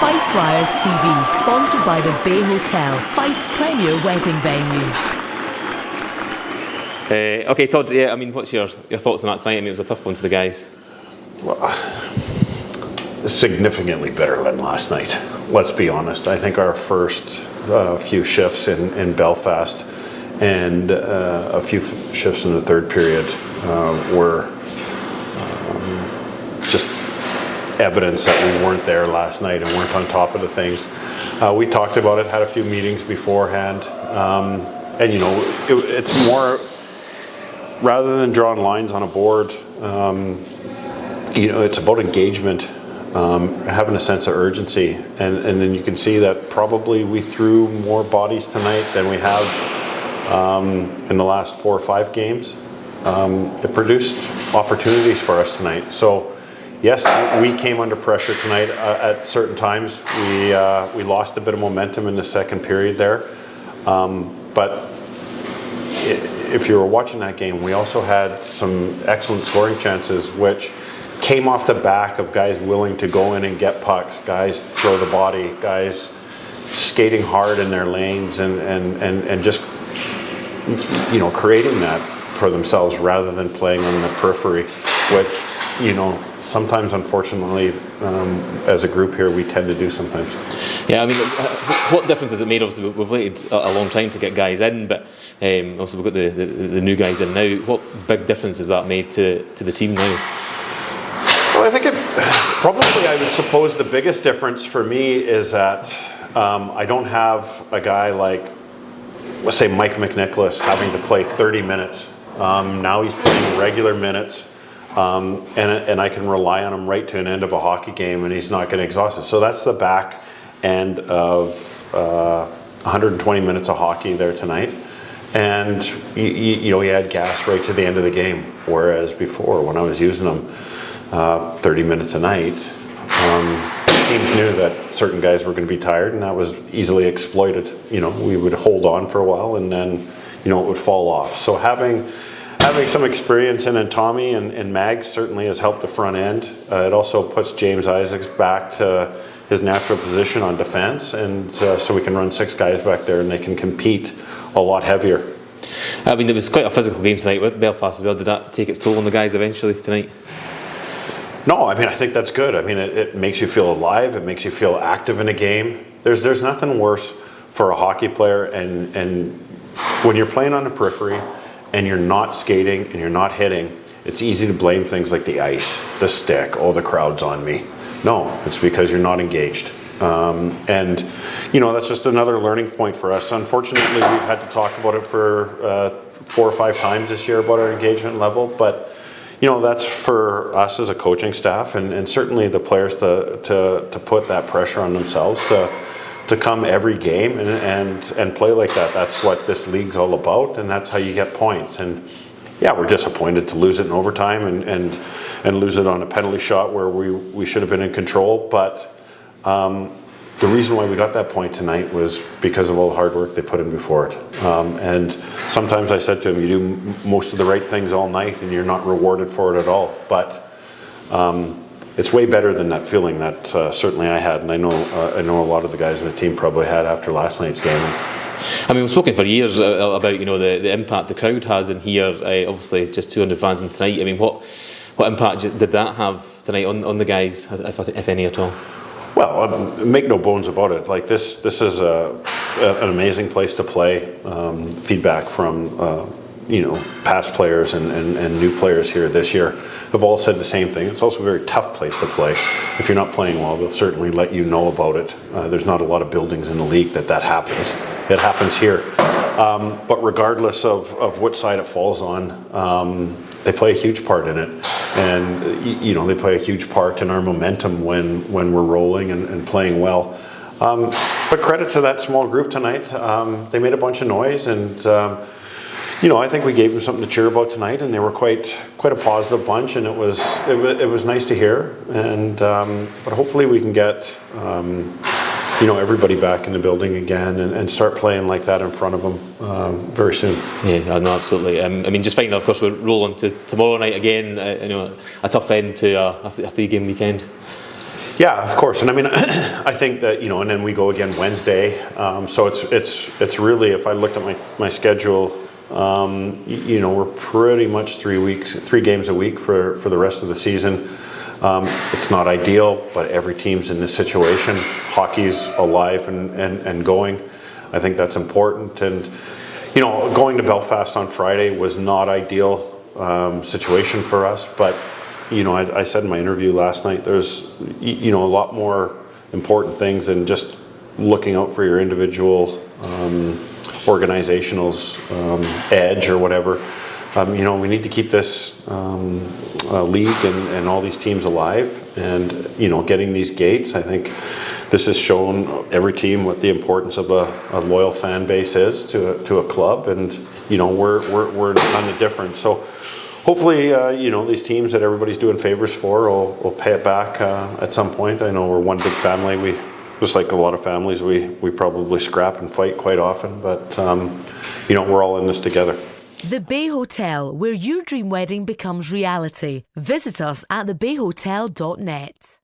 Fife Flyers TV, sponsored by the Bay Hotel, Fife's premier wedding venue. Okay, Todd, what's your thoughts on that tonight? It was a tough one for the guys. Well, significantly better than last night. Let's be honest. I think our first few shifts in Belfast and a few shifts in the third period were just evidence that we weren't there last night and weren't on top of the things. We talked about it, had a few meetings beforehand, and it's more, rather than drawing lines on a board, it's about engagement, having a sense of urgency, and then you can see that probably we threw more bodies tonight than we have in the last 4 or 5 games. It produced opportunities for us tonight. So yes, we came under pressure tonight at certain times. We lost a bit of momentum in the second period there, but if you were watching that game, we also had some excellent scoring chances, which came off the back of guys willing to go in and get pucks, guys throw the body, guys skating hard in their lanes, and just creating that for themselves rather than playing on the periphery, which sometimes, unfortunately, as a group here, we tend to do sometimes. Yeah, what difference has it made? Obviously, we've waited a long time to get guys in, but also we've got the new guys in now. What big difference has that made to the team now? Well, I think I would suppose the biggest difference for me is that I don't have a guy like, let's say, Mike McNicholas having to play 30 minutes. Now he's playing regular minutes. And I can rely on him right to an end of a hockey game, and he's not getting exhausted. So that's the back end of 120 minutes of hockey there tonight. And he had gas right to the end of the game. Whereas before, when I was using him 30 minutes a night, teams knew that certain guys were going to be tired, and that was easily exploited. We would hold on for a while, and then it would fall off. So having some experience in Tommy and Mags certainly has helped the front end. It also puts James Isaacs back to his natural position on defense, and so we can run 6 guys back there and they can compete a lot heavier. There was quite a physical game tonight with Belfast as well. Did that take its toll on the guys eventually tonight? No, I think that's good. It makes you feel alive. It makes you feel active in a game. There's nothing worse for a hockey player, and when you're playing on the periphery and you're not skating and you're not hitting, it's easy to blame things like the ice, the stick, the crowd's on me. No, it's because you're not engaged. And that's just another learning point for us. Unfortunately, we've had to talk about it for 4 or 5 times this year about our engagement level, but that's for us as a coaching staff, and certainly the players to put that pressure on themselves to come every game and play like that. That's what this league's all about, and that's how you get points. And yeah, we're disappointed to lose it in overtime and lose it on a penalty shot where we should have been in control. But the reason why we got that point tonight was because of all the hard work they put in before it. And sometimes I said to him, you do most of the right things all night and you're not rewarded for it at all. But it's way better than that feeling that certainly I had, and I know a lot of the guys in the team probably had after last night's game. We've spoken for years about the impact the crowd has in here. Obviously, just 200 fans in tonight. What impact did that have tonight on the guys, if any at all? Well, make no bones about it. Like this is an amazing place to play. Feedback from past players and new players here this year have all said the same thing. It's also a very tough place to play. If you're not playing well, they'll certainly let you know about it. There's not a lot of buildings in the league that happens. It happens here. But regardless of what side it falls on, they play a huge part in it. And they play a huge part in our momentum when we're rolling and playing well. But credit to that small group tonight. They made a bunch of noise, and I think we gave them something to cheer about tonight, and they were quite a positive bunch, and it was nice to hear. And but hopefully we can get everybody back in the building again and start playing like that in front of them very soon. Yeah, no, absolutely. Just finally, of course, we're rolling to tomorrow night again. A tough end to a 3-game weekend. Yeah, of course. And I mean, I think that, and then we go again Wednesday. So it's really, if I looked at my schedule, we're pretty much 3 games a week for the rest of the season. It's not ideal, but every team's in this situation. Hockey's alive and going. I think that's important. And, going to Belfast on Friday was not ideal situation for us, but I said in my interview last night, there's, a lot more important things than just looking out for your individual organizational's edge or whatever. We need to keep this league and all these teams alive, and getting these gates. I think this has shown every team what the importance of a loyal fan base is to a club, and we're none the different. So hopefully, these teams that everybody's doing favors for will pay it back at some point. I know we're one big family. We, just like a lot of families, we probably scrap and fight quite often, but we're all in this together. The Bay Hotel, where your dream wedding becomes reality. Visit us at thebayhotel.net.